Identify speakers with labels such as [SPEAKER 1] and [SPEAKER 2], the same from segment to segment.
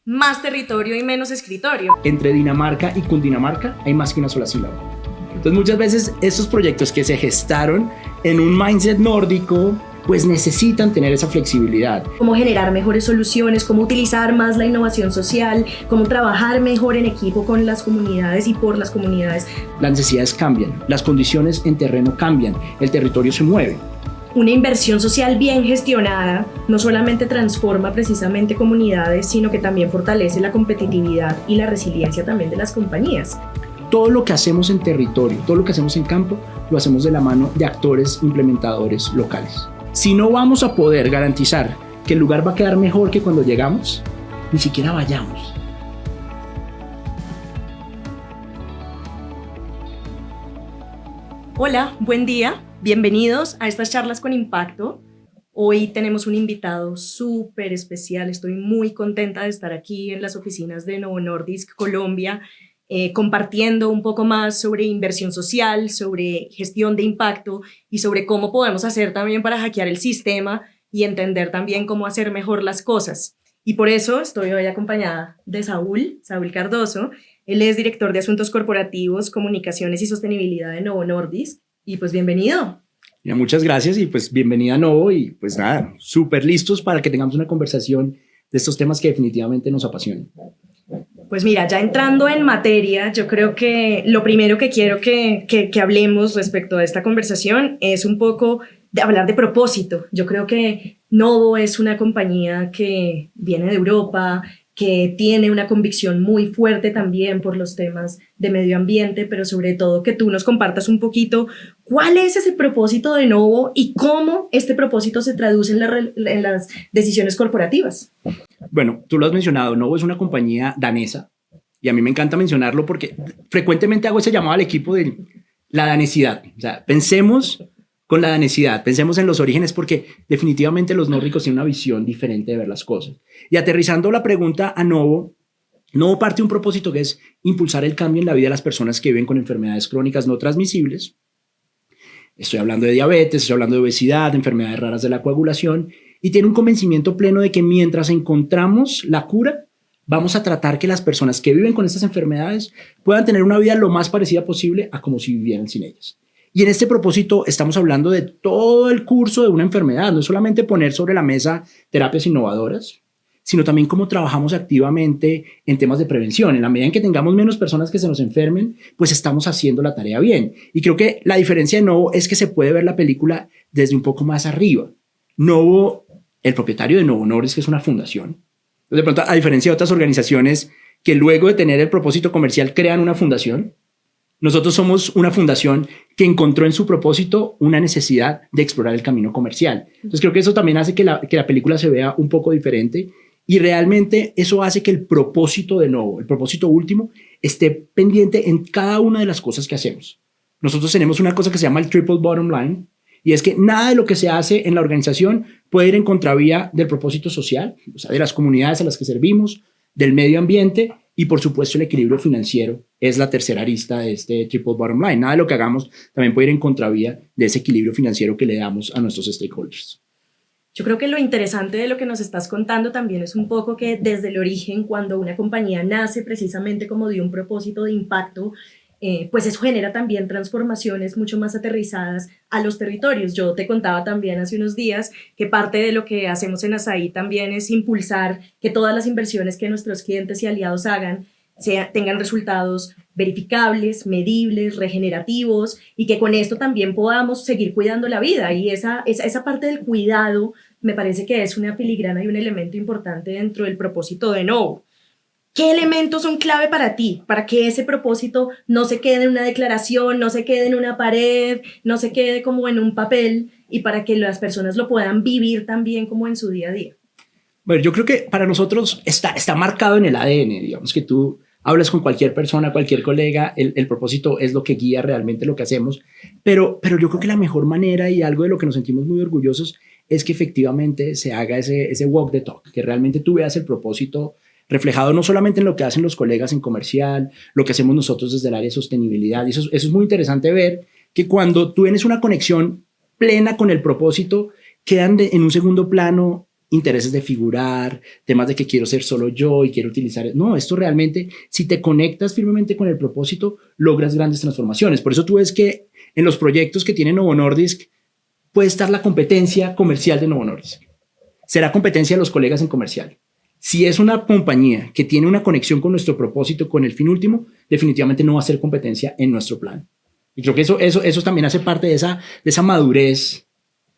[SPEAKER 1] más territorio y menos escritorio.
[SPEAKER 2] Entre Dinamarca y Cundinamarca hay más que una sola sílaba. Entonces muchas veces estos proyectos que se gestaron en un mindset nórdico pues necesitan tener esa flexibilidad.
[SPEAKER 1] Cómo generar mejores soluciones, cómo utilizar más la innovación social, cómo trabajar mejor en equipo con las comunidades y por las comunidades.
[SPEAKER 2] Las necesidades cambian, las condiciones en terreno cambian, el territorio se mueve.
[SPEAKER 1] Una inversión social bien gestionada no solamente transforma precisamente comunidades, sino que también fortalece la competitividad y la resiliencia también de las compañías.
[SPEAKER 2] Todo lo que hacemos en territorio, todo lo que hacemos en campo, lo hacemos de la mano de actores implementadores locales. Si no vamos a poder garantizar que el lugar va a quedar mejor que cuando llegamos, ni siquiera vayamos.
[SPEAKER 1] Hola, buen día. Bienvenidos a estas charlas con impacto. Hoy tenemos un invitado súper especial. Estoy muy contenta de estar aquí en las oficinas de Novo Nordisk Colombia, compartiendo un poco más sobre inversión social, sobre gestión de impacto y sobre cómo podemos hacer también para hackear el sistema y entender también cómo hacer mejor las cosas. Y por eso estoy hoy acompañada de Saúl Cardoso. Él es director de Asuntos Corporativos, Comunicaciones y Sostenibilidad de Novo Nordisk. Y pues bienvenido.
[SPEAKER 2] Mira, muchas gracias y pues bienvenida Novo y pues nada, súper listos para que tengamos una conversación de estos temas que definitivamente nos apasionan.
[SPEAKER 1] Pues mira, ya entrando en materia, yo creo que lo primero que quiero que hablemos respecto a esta conversación es un poco de hablar de propósito. Yo creo que Novo es una compañía que viene de Europa, que tiene una convicción muy fuerte también por los temas de medio ambiente, pero sobre todo que tú nos compartas un poquito cuál es ese propósito de Novo y cómo este propósito se traduce en las decisiones corporativas.
[SPEAKER 2] Bueno, tú lo has mencionado, Novo es una compañía danesa y a mí me encanta mencionarlo porque frecuentemente hago ese llamado al equipo de la danesidad. O sea, pensemos con la danesidad, pensemos en los orígenes porque definitivamente los nórdicos tienen una visión diferente de ver las cosas. Y aterrizando la pregunta a Novo parte de un propósito que es impulsar el cambio en la vida de las personas que viven con enfermedades crónicas no transmisibles. Estoy hablando de diabetes, estoy hablando de obesidad, de enfermedades raras de la coagulación y tiene un convencimiento pleno de que mientras encontramos la cura, vamos a tratar que las personas que viven con estas enfermedades puedan tener una vida lo más parecida posible a como si vivieran sin ellas. Y en este propósito estamos hablando de todo el curso de una enfermedad, no solamente poner sobre la mesa terapias innovadoras, sino también cómo trabajamos activamente en temas de prevención. En la medida en que tengamos menos personas que se nos enfermen, pues estamos haciendo la tarea bien. Y creo que la diferencia de Novo es que se puede ver la película desde un poco más arriba. Novo, el propietario de Novo Nordisk, es una fundación. De pronto, a diferencia de otras organizaciones que luego de tener el propósito comercial crean una fundación, nosotros somos una fundación que encontró en su propósito una necesidad de explorar el camino comercial. Entonces creo que eso también hace que la película se vea un poco diferente y realmente eso hace que el propósito de Novo, el propósito último, esté pendiente en cada una de las cosas que hacemos. Nosotros tenemos una cosa que se llama el triple bottom line y es que nada de lo que se hace en la organización puede ir en contravía del propósito social, o sea, de las comunidades a las que servimos, del medio ambiente y por supuesto el equilibrio financiero es la tercera arista de este triple bottom line. Nada de lo que hagamos también puede ir en contravía de ese equilibrio financiero que le damos a nuestros stakeholders.
[SPEAKER 1] Yo creo que lo interesante de lo que nos estás contando también es un poco que desde el origen, cuando una compañía nace precisamente como de un propósito de impacto, pues eso genera también transformaciones mucho más aterrizadas a los territorios. Yo te contaba también hace unos días que parte de lo que hacemos en Asahi también es impulsar que todas las inversiones que nuestros clientes y aliados hagan tengan resultados verificables, medibles, regenerativos y que con esto también podamos seguir cuidando la vida. Y esa parte del cuidado me parece que es una filigrana y un elemento importante dentro del propósito de Novo. ¿Qué elementos son clave para ti? Para que ese propósito no se quede en una declaración, no se quede en una pared, no se quede como en un papel y para que las personas lo puedan vivir también como en su día a día.
[SPEAKER 2] Bueno, yo creo que para nosotros está marcado en el ADN, digamos que tú hablas con cualquier persona, cualquier colega, el propósito es lo que guía realmente lo que hacemos, pero yo creo que la mejor manera y algo de lo que nos sentimos muy orgullosos es que efectivamente se haga ese walk the talk, que realmente tú veas el propósito reflejado no solamente en lo que hacen los colegas en comercial, lo que hacemos nosotros desde el área de sostenibilidad. Y eso es muy interesante ver que cuando tú tienes una conexión plena con el propósito, quedan en un segundo plano intereses de figurar, temas de que quiero ser solo yo y quiero utilizar. No, esto realmente, si te conectas firmemente con el propósito, logras grandes transformaciones. Por eso tú ves que en los proyectos que tiene Novo Nordisk puede estar la competencia comercial de Novo Nordisk. Será competencia de los colegas en comercial. Si es una compañía que tiene una conexión con nuestro propósito, con el fin último, definitivamente no va a ser competencia en nuestro plan. Y creo que eso también hace parte de esa madurez,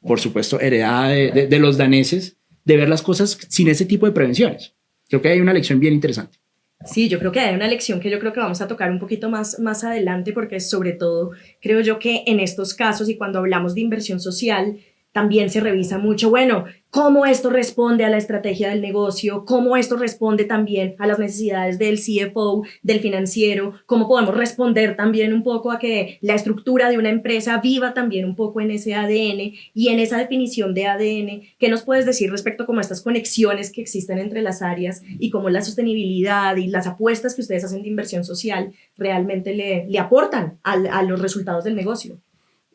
[SPEAKER 2] por supuesto, heredada de los daneses, de ver las cosas sin ese tipo de prevenciones. Creo que hay una lección bien interesante.
[SPEAKER 1] Sí, yo creo que hay una lección que yo creo que vamos a tocar un poquito más adelante, porque sobre todo creo yo que en estos casos y cuando hablamos de inversión social, también se revisa mucho, bueno, cómo esto responde a la estrategia del negocio, cómo esto responde también a las necesidades del CFO, del financiero, cómo podemos responder también un poco a que la estructura de una empresa viva también un poco en ese ADN y en esa definición de ADN. ¿Qué nos puedes decir respecto a cómo estas conexiones que existen entre las áreas y cómo la sostenibilidad y las apuestas que ustedes hacen de inversión social realmente le aportan a los resultados del negocio?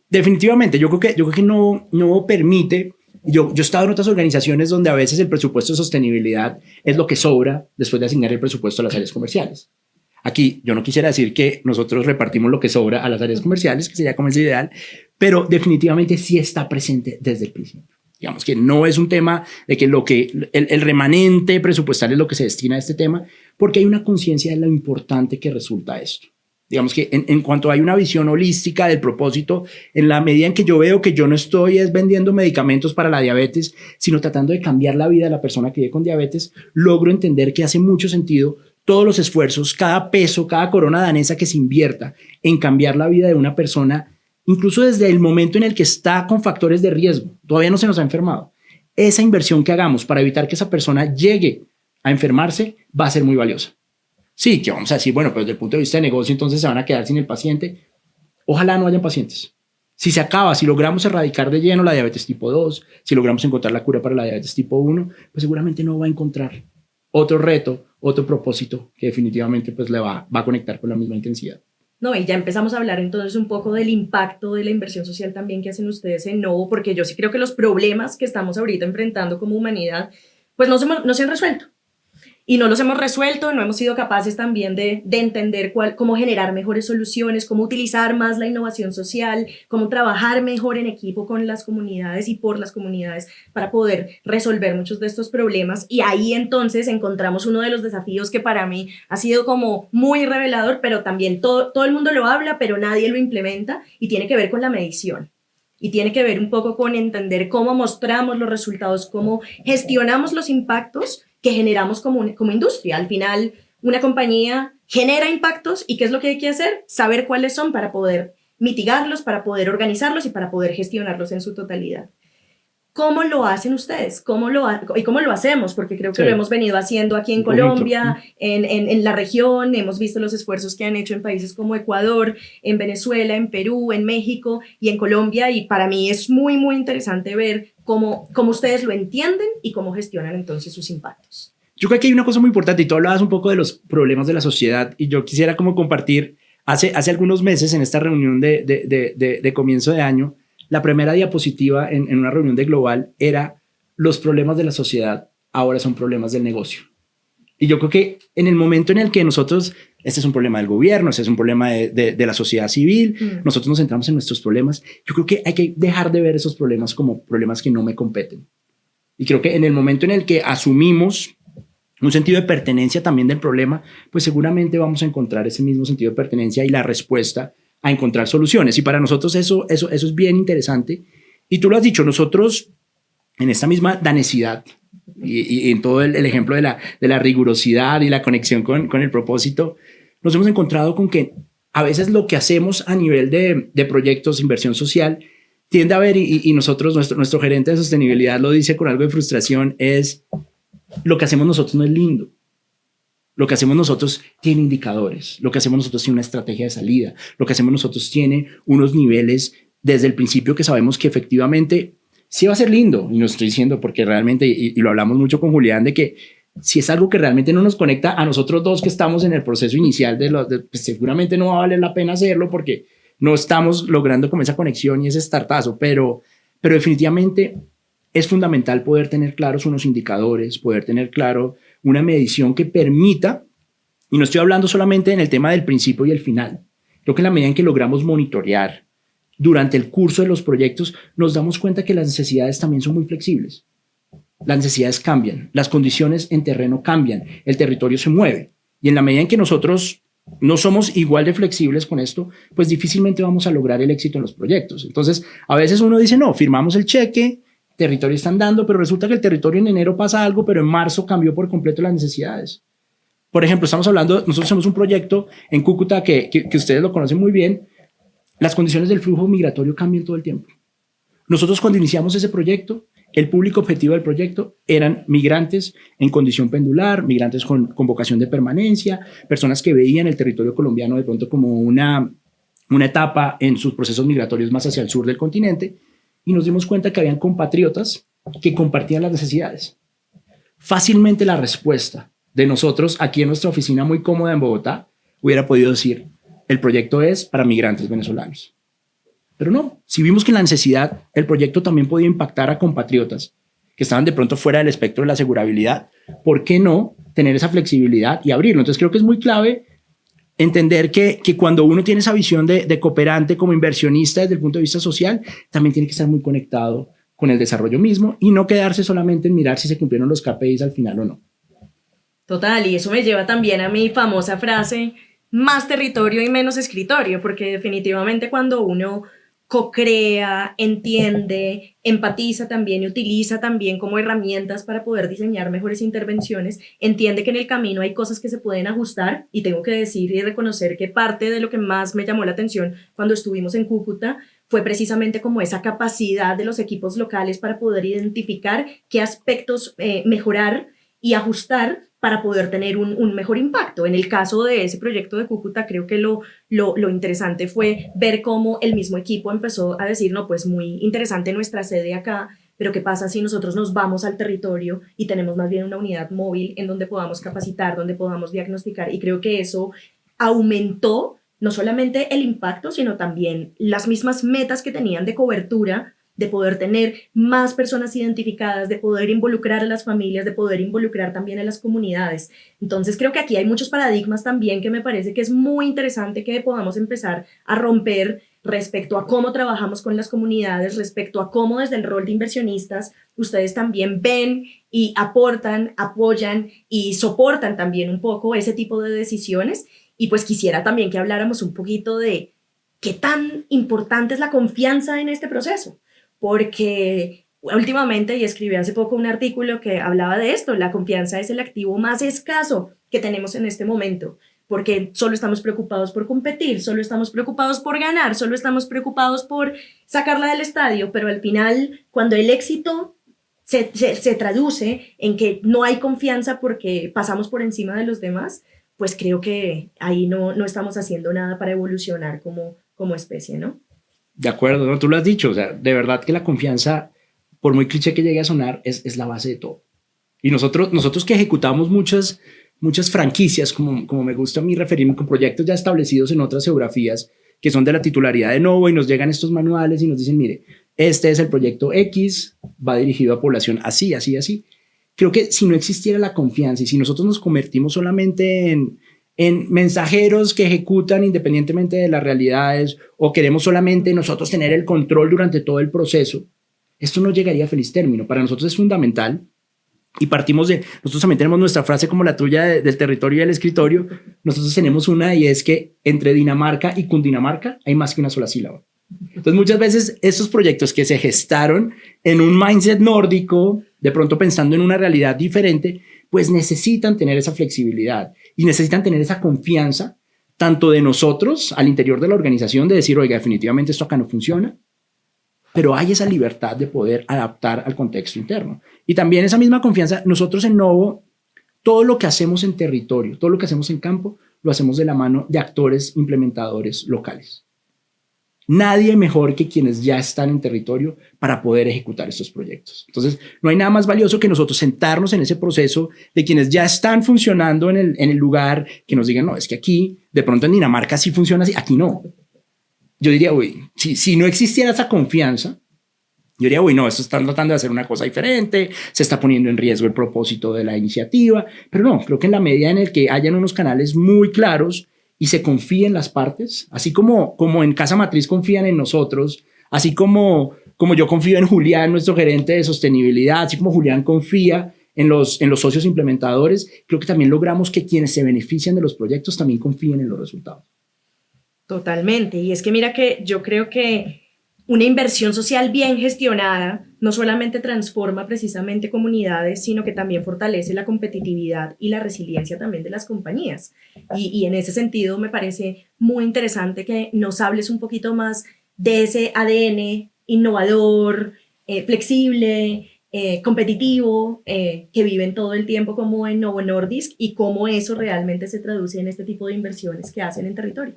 [SPEAKER 2] Definitivamente, yo creo que no permite. Yo he estado en otras organizaciones donde a veces el presupuesto de sostenibilidad es lo que sobra después de asignar el presupuesto a las áreas comerciales. Aquí yo no quisiera decir que nosotros repartimos lo que sobra a las áreas comerciales, que sería como es ideal, pero definitivamente sí está presente desde el principio. Digamos que no es un tema de que el remanente presupuestal es lo que se destina a este tema, porque hay una conciencia de lo importante que resulta esto. Digamos que en cuanto hay una visión holística del propósito, en la medida en que yo veo que yo no estoy vendiendo medicamentos para la diabetes, sino tratando de cambiar la vida de la persona que vive con diabetes, logro entender que hace mucho sentido todos los esfuerzos, cada peso, cada corona danesa que se invierta en cambiar la vida de una persona, incluso desde el momento en el que está con factores de riesgo, todavía no se nos ha enfermado. Esa inversión que hagamos para evitar que esa persona llegue a enfermarse va a ser muy valiosa. Sí, que vamos a decir, bueno, pero desde el punto de vista de negocio, entonces se van a quedar sin el paciente. Ojalá no hayan pacientes. Si se acaba, si logramos erradicar de lleno la diabetes tipo 2, si logramos encontrar la cura para la diabetes tipo 1, pues seguramente no va a encontrar otro reto, otro propósito que definitivamente pues le va a conectar con la misma intensidad.
[SPEAKER 1] No, y ya empezamos a hablar entonces un poco del impacto de la inversión social también que hacen ustedes en Novo, porque yo sí creo que los problemas que estamos ahorita enfrentando como humanidad, pues no se han resuelto. Y no los hemos resuelto, no hemos sido capaces también de entender cómo generar mejores soluciones, cómo utilizar más la innovación social, cómo trabajar mejor en equipo con las comunidades y por las comunidades para poder resolver muchos de estos problemas. Y ahí entonces encontramos uno de los desafíos que para mí ha sido como muy revelador, pero también todo el mundo lo habla, pero nadie lo implementa, y tiene que ver con la medición. Y tiene que ver un poco con entender cómo mostramos los resultados, cómo gestionamos los impactos que generamos como industria. Al final, una compañía genera impactos, y ¿qué es lo que hay que hacer? Saber cuáles son para poder mitigarlos, para poder organizarlos y para poder gestionarlos en su totalidad. ¿Cómo lo hacen ustedes? ¿Cómo lo hacemos? Porque creo que sí, lo hemos venido haciendo aquí en Colombia, en la región. Hemos visto los esfuerzos que han hecho en países como Ecuador, en Venezuela, en Perú, en México y en Colombia. Y para mí es muy, muy interesante ver cómo ustedes lo entienden y cómo gestionan entonces sus impactos.
[SPEAKER 2] Yo creo que hay una cosa muy importante, y tú hablabas un poco de los problemas de la sociedad, y yo quisiera como compartir, hace algunos meses en esta reunión de comienzo de año, la primera diapositiva en una reunión de Global era: los problemas de la sociedad ahora son problemas del negocio. Y yo creo que en el momento en el que nosotros, este es un problema del gobierno, este es un problema de la sociedad civil, nosotros nos centramos en nuestros problemas, yo creo que hay que dejar de ver esos problemas como problemas que no me competen. Y creo que en el momento en el que asumimos un sentido de pertenencia también del problema, pues seguramente vamos a encontrar ese mismo sentido de pertenencia y la respuesta a encontrar soluciones. Y para nosotros eso es bien interesante. Y tú lo has dicho, nosotros en esta misma danesidad y en todo el ejemplo de la rigurosidad y la conexión con el propósito, nos hemos encontrado con que a veces lo que hacemos a nivel de proyectos de inversión social tiende a ver, y nosotros, nuestro gerente de sostenibilidad lo dice con algo de frustración, es: lo que hacemos nosotros no es lindo. Lo que hacemos nosotros tiene indicadores, lo que hacemos nosotros tiene una estrategia de salida, lo que hacemos nosotros tiene unos niveles desde el principio que sabemos que efectivamente sí va a ser lindo. Y no estoy diciendo porque realmente, y lo hablamos mucho con Julián, de que si es algo que realmente no nos conecta a nosotros dos que estamos en el proceso inicial, pues seguramente no va a valer la pena hacerlo porque no estamos logrando como esa conexión y ese startazo, pero definitivamente es fundamental poder tener claros unos indicadores, poder tener claro una medición que permita, y no estoy hablando solamente en el tema del principio y el final, creo que en la medida en que logramos monitorear durante el curso de los proyectos, nos damos cuenta que las necesidades también son muy flexibles. Las necesidades cambian, las condiciones en terreno cambian, el territorio se mueve. Y en la medida en que nosotros no somos igual de flexibles con esto, pues difícilmente vamos a lograr el éxito en los proyectos. Entonces, a veces uno dice, no, firmamos el cheque, territorio está andando, pero resulta que el territorio en enero pasa algo, pero en marzo cambió por completo las necesidades. Por ejemplo, estamos hablando, nosotros hacemos un proyecto en Cúcuta que ustedes lo conocen muy bien. Las condiciones del flujo migratorio cambian todo el tiempo. Nosotros cuando iniciamos ese proyecto, el público objetivo del proyecto eran migrantes en condición pendular, migrantes con vocación de permanencia, personas que veían el territorio colombiano de pronto como una etapa en sus procesos migratorios más hacia el sur del continente, y nos dimos cuenta que habían compatriotas que compartían las necesidades. Fácilmente la respuesta de nosotros aquí en nuestra oficina muy cómoda en Bogotá hubiera podido decir, el proyecto es para migrantes venezolanos. Pero no, si vimos que la necesidad, el proyecto también podía impactar a compatriotas que estaban de pronto fuera del espectro de la asegurabilidad, ¿por qué no tener esa flexibilidad y abrirlo? Entonces creo que es muy clave entender que cuando uno tiene esa visión de cooperante como inversionista desde el punto de vista social, también tiene que estar muy conectado con el desarrollo mismo y no quedarse solamente en mirar si se cumplieron los KPIs al final o no.
[SPEAKER 1] Total, y eso me lleva también a mi famosa frase, más territorio y menos escritorio, porque definitivamente cuando uno co-crea, entiende, empatiza también y utiliza también como herramientas para poder diseñar mejores intervenciones, entiende que en el camino hay cosas que se pueden ajustar y tengo que decir y reconocer que parte de lo que más me llamó la atención cuando estuvimos en Cúcuta fue precisamente como esa capacidad de los equipos locales para poder identificar qué aspectos mejorar y ajustar para poder tener un mejor impacto. En el caso de ese proyecto de Cúcuta, creo que lo interesante fue ver cómo el mismo equipo empezó a decir, no, pues muy interesante nuestra sede acá, pero ¿qué pasa si nosotros nos vamos al territorio y tenemos más bien una unidad móvil en donde podamos capacitar, donde podamos diagnosticar? Y creo que eso aumentó no solamente el impacto, sino también las mismas metas que tenían de cobertura, de poder tener más personas identificadas, de poder involucrar a las familias, de poder involucrar también a las comunidades. Entonces creo que aquí hay muchos paradigmas también que me parece que es muy interesante que podamos empezar a romper respecto a cómo trabajamos con las comunidades, respecto a cómo desde el rol de inversionistas ustedes también ven y aportan, apoyan y soportan también un poco ese tipo de decisiones. Y pues quisiera también que habláramos un poquito de qué tan importante es la confianza en este proceso. Porque últimamente, y escribí hace poco un artículo que hablaba de esto, la confianza es el activo más escaso que tenemos en este momento, porque solo estamos preocupados por competir, solo estamos preocupados por ganar, solo estamos preocupados por sacarla del estadio, pero al final, cuando el éxito se traduce en que no hay confianza porque pasamos por encima de los demás, pues creo que ahí no estamos haciendo nada para evolucionar como especie, ¿no?
[SPEAKER 2] De acuerdo, ¿no? Tú lo has dicho, o sea, de verdad que la confianza, por muy cliché que llegue a sonar, es la base de todo. Y nosotros que ejecutamos muchas franquicias, como me gusta a mí referirme, con proyectos ya establecidos en otras geografías, que son de la titularidad de Novo, y nos llegan estos manuales y nos dicen, mire, este es el proyecto X, va dirigido a población así, así, así. Creo que si no existiera la confianza y si nosotros nos convertimos solamente en mensajeros que ejecutan independientemente de las realidades o queremos solamente nosotros tener el control durante todo el proceso, esto no llegaría a feliz término. Para nosotros es fundamental y partimos de, nosotros también tenemos nuestra frase como la tuya del territorio y del escritorio, nosotros tenemos una y es que entre Dinamarca y Cundinamarca hay más que una sola sílaba. Entonces muchas veces estos proyectos que se gestaron en un mindset nórdico, de pronto pensando en una realidad diferente, pues necesitan tener esa flexibilidad y necesitan tener esa confianza tanto de nosotros al interior de la organización de decir, oiga, definitivamente esto acá no funciona, pero hay esa libertad de poder adaptar al contexto interno. Y también esa misma confianza, nosotros en Novo, todo lo que hacemos en territorio, todo lo que hacemos en campo, lo hacemos de la mano de actores implementadores locales. Nadie mejor que quienes ya están en territorio para poder ejecutar estos proyectos. Entonces, no hay nada más valioso que nosotros sentarnos en ese proceso de quienes ya están funcionando en el lugar, que nos digan, no, es que aquí, de pronto en Dinamarca sí funciona así, aquí no. Yo diría, uy, si no existiera esa confianza, Yo diría, uy, no, esto están tratando de hacer una cosa diferente, se está poniendo en riesgo el propósito de la iniciativa, pero no, creo que en la medida en el que hayan unos canales muy claros y se confíen en las partes, así como en Casa Matriz confían en nosotros, así como yo confío en Julián, nuestro gerente de sostenibilidad, así como Julián confía en los socios implementadores, creo que también logramos que quienes se benefician de los proyectos también confíen en los resultados.
[SPEAKER 1] Totalmente, y es que mira que yo creo que una inversión social bien gestionada no solamente transforma precisamente comunidades, sino que también fortalece la competitividad y la resiliencia también de las compañías. Y en ese sentido me parece muy interesante que nos hables un poquito más de ese ADN innovador, flexible, competitivo, que viven todo el tiempo como en Novo Nordisk y cómo eso realmente se traduce en este tipo de inversiones que hacen en territorio.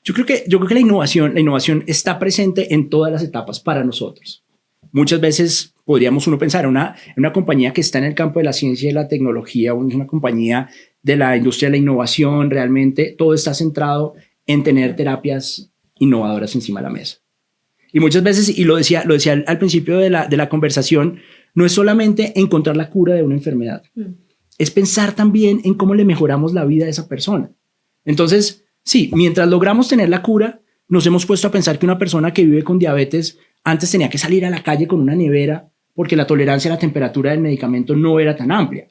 [SPEAKER 2] Yo creo que la innovación está presente en todas las etapas para nosotros. Muchas veces podríamos uno pensar en una compañía que está en el campo de la ciencia y la tecnología, una compañía de la industria de la innovación, realmente todo está centrado en tener terapias innovadoras encima de la mesa. Y muchas veces, y lo decía al principio de la conversación, no es solamente encontrar la cura de una enfermedad, es pensar también en cómo le mejoramos la vida a esa persona. Entonces, sí, mientras logramos tener la cura, nos hemos puesto a pensar que una persona que vive con diabetes antes tenía que salir a la calle con una nevera porque la tolerancia a la temperatura del medicamento no era tan amplia.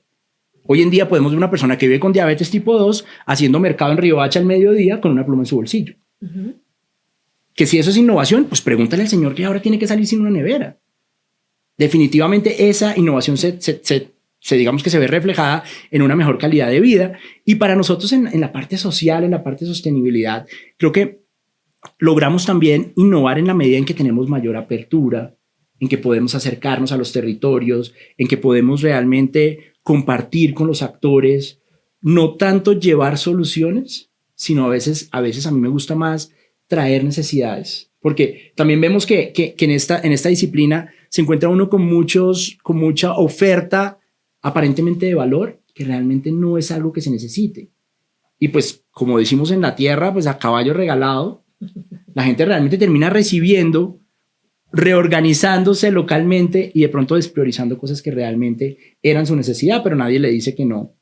[SPEAKER 2] Hoy en día podemos ver una persona que vive con diabetes tipo 2 haciendo mercado en Riohacha al mediodía con una pluma en su bolsillo. Que si eso es innovación, pues pregúntale al señor que ahora tiene que salir sin una nevera. Definitivamente esa innovación digamos que se ve reflejada en una mejor calidad de vida. Y para nosotros en la parte social, en la parte de sostenibilidad, creo que logramos también innovar en la medida en que tenemos mayor apertura, en que podemos acercarnos a los territorios, en que podemos realmente compartir con los actores, no tanto llevar soluciones, sino a veces a mí me gusta más traer necesidades, porque también vemos que en esta disciplina se encuentra uno con mucha oferta aparentemente de valor, que realmente no es algo que se necesite. Y pues, como decimos en la tierra, pues a caballo regalado, la gente realmente termina recibiendo, reorganizándose localmente y de pronto despriorizando cosas que realmente eran su necesidad, pero nadie le dice que no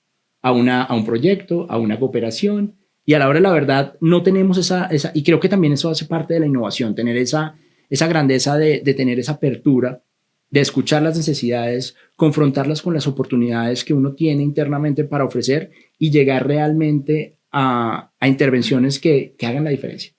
[SPEAKER 2] a un proyecto, a una cooperación. Y a la hora de la verdad no tenemos esa y creo que también eso hace parte de la innovación, tener esa grandeza de tener esa apertura, de escuchar las necesidades, confrontarlas con las oportunidades que uno tiene internamente para ofrecer y llegar realmente a intervenciones que hagan la diferencia.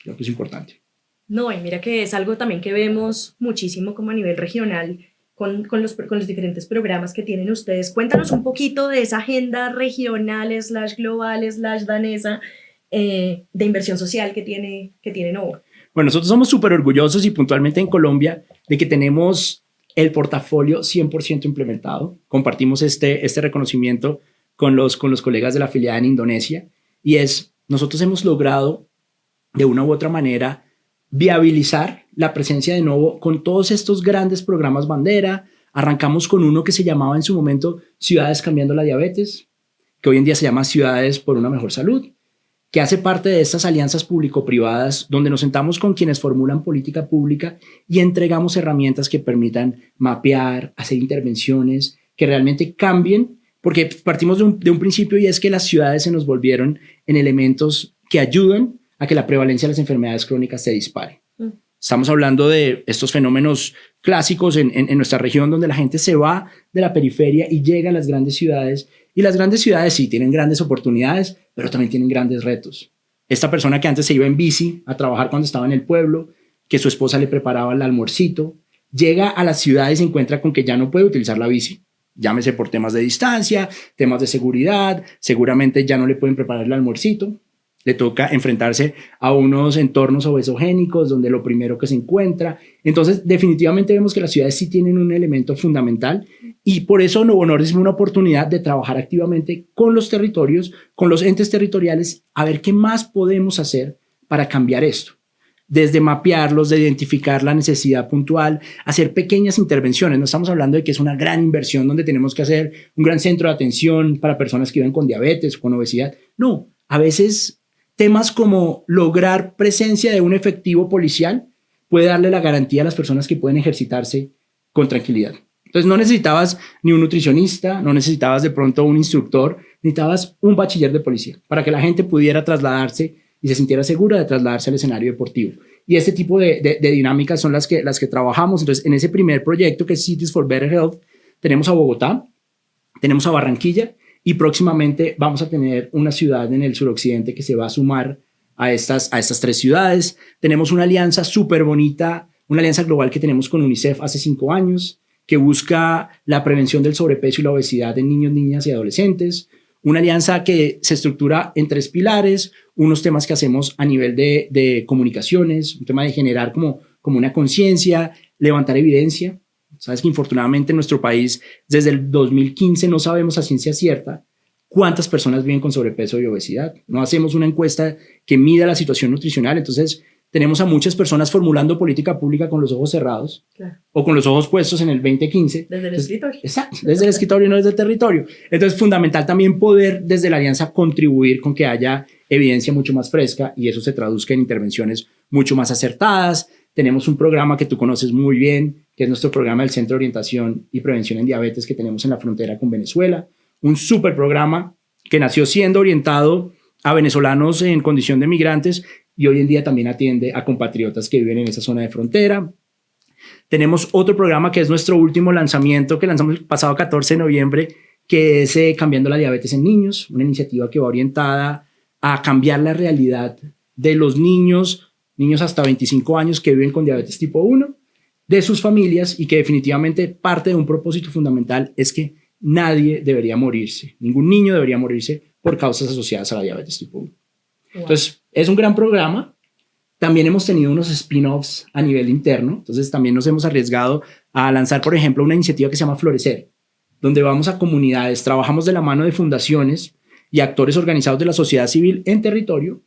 [SPEAKER 2] Creo que es importante.
[SPEAKER 1] No, y mira que es algo también que vemos muchísimo como a nivel regional con los diferentes programas que tienen ustedes. Cuéntanos un poquito de esa agenda regional / global / danesa de inversión social que tiene Novo.
[SPEAKER 2] Bueno, nosotros somos súper orgullosos y puntualmente en Colombia de que tenemos el portafolio 100% implementado. Compartimos este reconocimiento con los colegas de la afiliada en Indonesia y nosotros hemos logrado de una u otra manera viabilizar la presencia de Novo con todos estos grandes programas bandera. Arrancamos con uno que se llamaba en su momento Ciudades Cambiando la Diabetes, que hoy en día se llama Ciudades por una Mejor Salud, que hace parte de estas alianzas público-privadas donde nos sentamos con quienes formulan política pública y entregamos herramientas que permitan mapear, hacer intervenciones que realmente cambien, porque partimos de un principio y es que las ciudades se nos volvieron en elementos que ayudan a que la prevalencia de las enfermedades crónicas se dispare. Estamos hablando de estos fenómenos clásicos en nuestra región donde la gente se va de la periferia y llega a las grandes ciudades. Y las grandes ciudades sí tienen grandes oportunidades, pero también tienen grandes retos. Esta persona que antes se iba en bici a trabajar cuando estaba en el pueblo, que su esposa le preparaba el almuercito, llega a la ciudad y se encuentra con que ya no puede utilizar la bici. Llámese por temas de distancia, temas de seguridad, seguramente ya no le pueden preparar el almuercito. Le toca enfrentarse a unos entornos obesogénicos donde lo primero que se encuentra. Entonces, definitivamente vemos que las ciudades sí tienen un elemento fundamental y por eso Novo Nordisk es una oportunidad de trabajar activamente con los territorios, con los entes territoriales, a ver qué más podemos hacer para cambiar esto. Desde mapearlos, de identificar la necesidad puntual, hacer pequeñas intervenciones. No estamos hablando de que es una gran inversión donde tenemos que hacer un gran centro de atención para personas que viven con diabetes o con obesidad. No, a veces temas como lograr presencia de un efectivo policial puede darle la garantía a las personas que pueden ejercitarse con tranquilidad. Entonces no necesitabas ni un nutricionista, no necesitabas de pronto un instructor, necesitabas un bachiller de policía para que la gente pudiera trasladarse y se sintiera segura de trasladarse al escenario deportivo. Y este tipo de dinámicas son las que trabajamos. Entonces, en ese primer proyecto que es Cities for Better Health, tenemos a Bogotá, tenemos a Barranquilla y próximamente vamos a tener una ciudad en el suroccidente que se va a sumar a estas 3 ciudades. Tenemos una alianza súper bonita, una alianza global que tenemos con UNICEF hace 5 años, que busca la prevención del sobrepeso y la obesidad en niños, niñas y adolescentes. Una alianza que se estructura en 3 pilares, unos temas que hacemos a nivel de comunicaciones, un tema de generar como una conciencia, levantar evidencia. Sabes que infortunadamente en nuestro país desde el 2015 no sabemos a ciencia cierta cuántas personas viven con sobrepeso y obesidad. No hacemos una encuesta que mida la situación nutricional, entonces tenemos a muchas personas formulando política pública con los ojos cerrados, claro, o con los ojos puestos en el 2015.
[SPEAKER 1] Desde el escritorio.
[SPEAKER 2] Exacto, desde el escritorio, no desde el territorio. Entonces es fundamental también poder desde la alianza contribuir con que haya evidencia mucho más fresca y eso se traduzca en intervenciones mucho más acertadas. Tenemos un programa que tú conoces muy bien, que es nuestro programa del Centro de Orientación y Prevención en Diabetes que tenemos en la frontera con Venezuela. Un súper programa que nació siendo orientado a venezolanos en condición de migrantes y hoy en día también atiende a compatriotas que viven en esa zona de frontera. Tenemos otro programa que es nuestro último lanzamiento que lanzamos el pasado 14 de noviembre, que es Cambiando la Diabetes en Niños, una iniciativa que va orientada a cambiar la realidad de los niños hasta 25 años que viven con diabetes tipo 1, de sus familias y que definitivamente parte de un propósito fundamental es que nadie debería morirse, ningún niño debería morirse por causas asociadas a la diabetes tipo 1. Wow. Entonces, es un gran programa. También hemos tenido unos spin-offs a nivel interno. Entonces, también nos hemos arriesgado a lanzar, por ejemplo, una iniciativa que se llama Florecer, donde vamos a comunidades, trabajamos de la mano de fundaciones y actores organizados de la sociedad civil en territorio.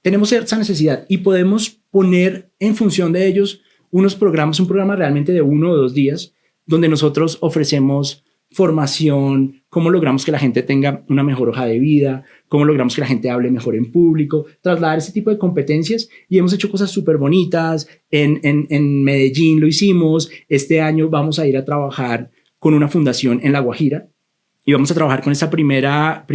[SPEAKER 2] Tenemos esa necesidad y podemos poner en función de ellos unos programas, un programa realmente de 1 o 2 días, donde nosotros ofrecemos formación, cómo logramos que la gente tenga una mejor hoja de vida, cómo logramos que la gente hable mejor en público, trasladar ese tipo de competencias y hemos hecho cosas súper bonitas. En Medellín lo hicimos, este año vamos a ir a trabajar con una fundación en La Guajira y vamos a trabajar con esa primera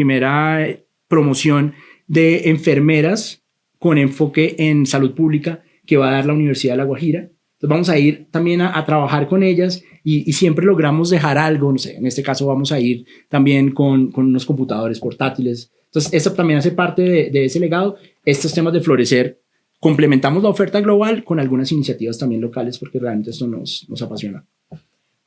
[SPEAKER 2] promoción de enfermeras con enfoque en salud pública que va a dar la Universidad de La Guajira. Entonces vamos a ir también a trabajar con ellas y siempre logramos dejar algo, no sé, en este caso vamos a ir también con unos computadores portátiles. Entonces esto también hace parte de ese legado. Estos temas de Florecer, complementamos la oferta global con algunas iniciativas también locales porque realmente esto nos apasiona.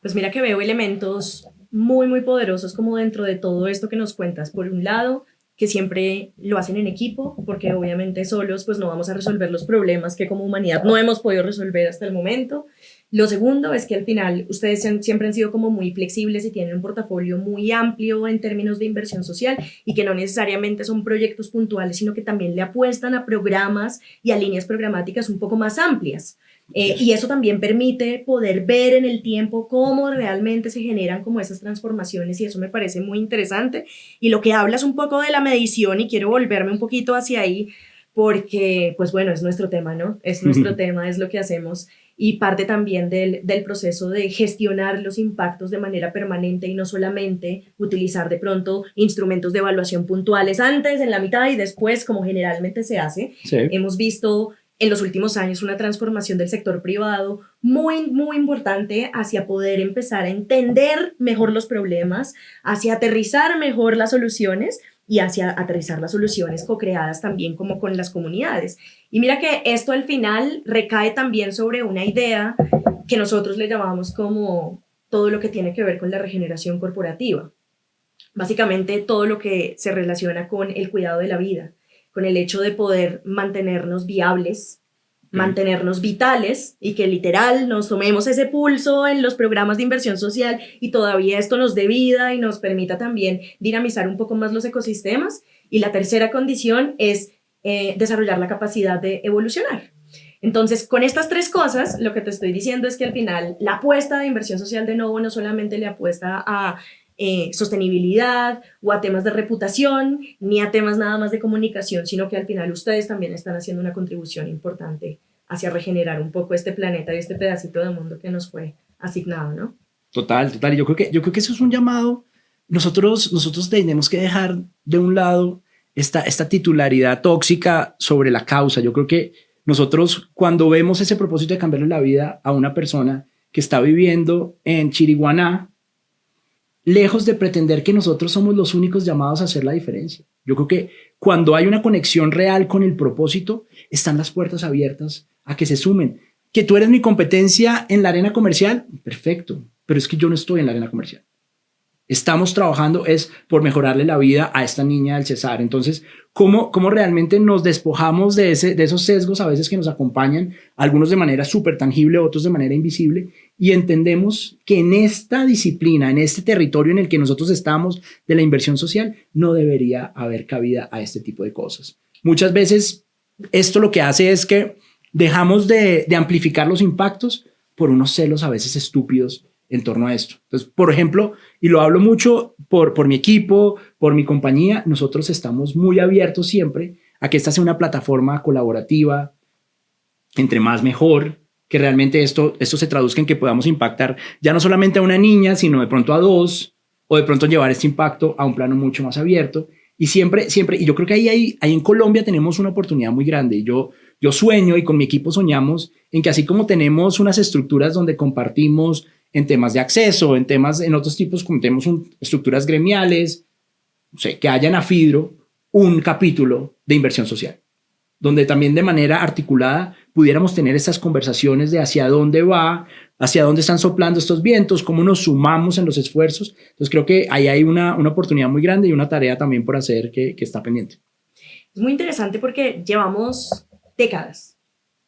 [SPEAKER 1] Pues mira que veo elementos muy, muy poderosos como dentro de todo esto que nos cuentas. Por un lado, que siempre lo hacen en equipo, porque obviamente solos pues no vamos a resolver los problemas que como humanidad no hemos podido resolver hasta el momento. Lo segundo es que al final ustedes siempre han sido como muy flexibles y tienen un portafolio muy amplio en términos de inversión social y que no necesariamente son proyectos puntuales, sino que también le apuestan a programas y a líneas programáticas un poco más amplias. Y eso también permite poder ver en el tiempo cómo realmente se generan como esas transformaciones y eso me parece muy interesante. Y lo que hablas un poco de la medición y quiero volverme un poquito hacia ahí porque, pues bueno, es nuestro tema, ¿no? Es nuestro tema, es lo que hacemos y parte también del proceso de gestionar los impactos de manera permanente y no solamente utilizar de pronto instrumentos de evaluación puntuales antes, en la mitad y después, como generalmente se hace. Sí. Hemos visto en los últimos años una transformación del sector privado muy, muy importante hacia poder empezar a entender mejor los problemas, hacia aterrizar mejor las soluciones y hacia aterrizar las soluciones co-creadas también como con las comunidades. Y mira que esto al final recae también sobre una idea que nosotros le llamamos como todo lo que tiene que ver con la regeneración corporativa. Básicamente todo lo que se relaciona con el cuidado de la vida, con el hecho de poder mantenernos viables, mantenernos vitales y que literal nos tomemos ese pulso en los programas de inversión social y todavía esto nos dé vida y nos permita también dinamizar un poco más los ecosistemas. Y la tercera condición es desarrollar la capacidad de evolucionar. Entonces, con estas 3 cosas, lo que te estoy diciendo es que al final la apuesta de inversión social de Novo no solamente le apuesta a sostenibilidad o a temas de reputación, ni a temas nada más de comunicación, sino que al final ustedes también están haciendo una contribución importante hacia regenerar un poco este planeta y este pedacito de mundo que nos fue asignado, ¿no?
[SPEAKER 2] Total, total. Y yo creo que eso es un llamado. Nosotros tenemos que dejar de un lado esta titularidad tóxica sobre la causa. Yo creo que nosotros, cuando vemos ese propósito de cambiarle la vida a una persona que está viviendo en Chiriguaná, lejos de pretender que nosotros somos los únicos llamados a hacer la diferencia. Yo creo que cuando hay una conexión real con el propósito, están las puertas abiertas a que se sumen. Que tú eres mi competencia en la arena comercial, perfecto, pero es que yo no estoy en la arena comercial. Estamos trabajando es por mejorarle la vida a esta niña del Cesar. Entonces, ¿cómo realmente nos despojamos de esos sesgos a veces que nos acompañan, algunos de manera súper tangible, otros de manera invisible, y entendemos que en esta disciplina, en este territorio en el que nosotros estamos de la inversión social, no debería haber cabida a este tipo de cosas? Muchas veces esto lo que hace es que dejamos de amplificar los impactos por unos celos a veces estúpidos en torno a esto. Entonces, por ejemplo, y lo hablo mucho por mi equipo, por mi compañía, nosotros estamos muy abiertos siempre a que esta sea una plataforma colaborativa, entre más mejor, que realmente esto se traduzca en que podamos impactar ya no solamente a una niña, sino de pronto a dos, o de pronto llevar este impacto a un plano mucho más abierto. Y siempre, y yo creo que ahí en Colombia tenemos una oportunidad muy grande. Y yo sueño, y con mi equipo soñamos, en que así como tenemos unas estructuras donde compartimos en temas de acceso, en otros tipos, como tenemos estructuras gremiales, no sé, que haya en AFIDRO un capítulo de inversión social, donde también de manera articulada pudiéramos tener estas conversaciones de hacia dónde están soplando estos vientos, cómo nos sumamos en los esfuerzos. Entonces creo que ahí hay una oportunidad muy grande y una tarea también por hacer que está pendiente.
[SPEAKER 1] Es muy interesante porque llevamos décadas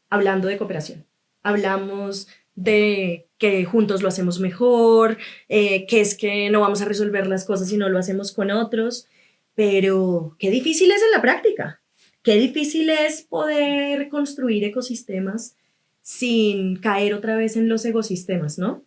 [SPEAKER 1] hablando de cooperación. Hablamos de que juntos lo hacemos mejor, que es que no vamos a resolver las cosas si no lo hacemos con otros, pero qué difícil es en la práctica, qué difícil es poder construir ecosistemas sin caer otra vez en los ecosistemas, ¿no?